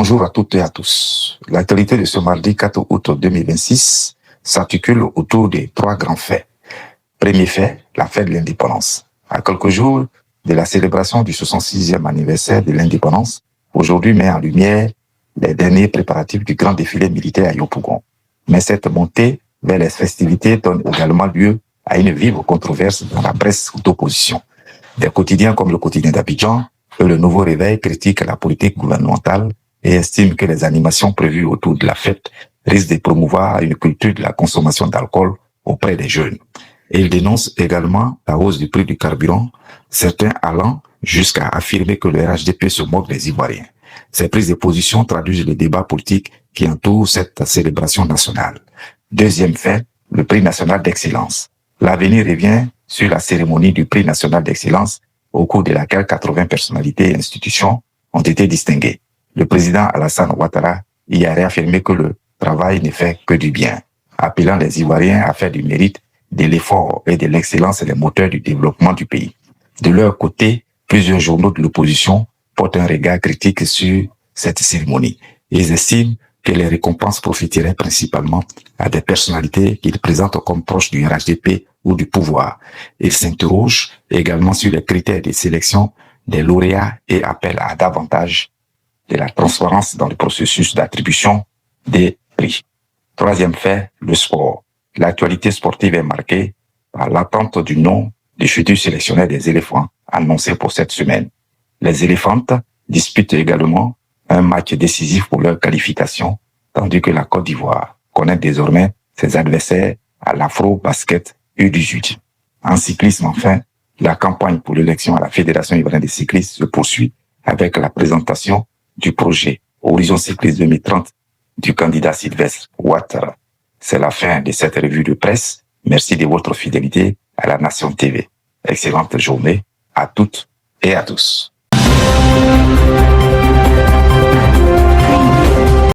Bonjour à toutes et à tous. L'actualité de ce mardi 4 août 2026 s'articule autour des trois grands faits. Premier fait, la fête de l'indépendance. À quelques jours de la célébration du 66e anniversaire de l'indépendance, aujourd'hui met en lumière les derniers préparatifs du grand défilé militaire à Yopougon. Mais cette montée vers les festivités donne également lieu à une vive controverse dans la presse d'opposition. Des quotidiens comme le quotidien d'Abidjan et le Nouveau Réveil critiquent la politique gouvernementale et estiment que les animations prévues autour de la fête risquent de promouvoir une culture de la consommation d'alcool auprès des jeunes. Et ils dénoncent également la hausse du prix du carburant, certains allant jusqu'à affirmer que le RHDP se moque des Ivoiriens. Ces prises de position traduisent le débat politique qui entoure cette célébration nationale. Deuxième fait, le prix national d'excellence. L'avenir revient sur la cérémonie du prix national d'excellence au cours de laquelle 80 personnalités et institutions ont été distinguées. Le président Alassane Ouattara y a réaffirmé que le travail ne fait que du bien, appelant les Ivoiriens à faire du mérite, de l'effort et de l'excellence les moteurs du développement du pays. De leur côté, plusieurs journaux de l'opposition portent un regard critique sur cette cérémonie. Ils estiment que les récompenses profiteraient principalement à des personnalités qu'ils présentent comme proches du RHDP ou du pouvoir. Ils s'interrogent également sur les critères de sélection des lauréats et appellent à davantage de la transparence dans le processus d'attribution des prix. Troisième fait, le sport. L'actualité sportive est marquée par l'attente du nom du futur sélectionneur des éléphants annoncé pour cette semaine. Les éléphantes disputent également un match décisif pour leur qualification, tandis que la Côte d'Ivoire connaît désormais ses adversaires à l'Afro-Basket U18. En cyclisme, enfin, la campagne pour l'élection à la Fédération ivoirienne de cyclisme se poursuit avec la présentation du projet Horizon Cycliste 2030 du candidat Sylvestre Ouattara. C'est la fin de cette revue de presse. Merci de votre fidélité à la Nation TV. Excellente journée à toutes et à tous.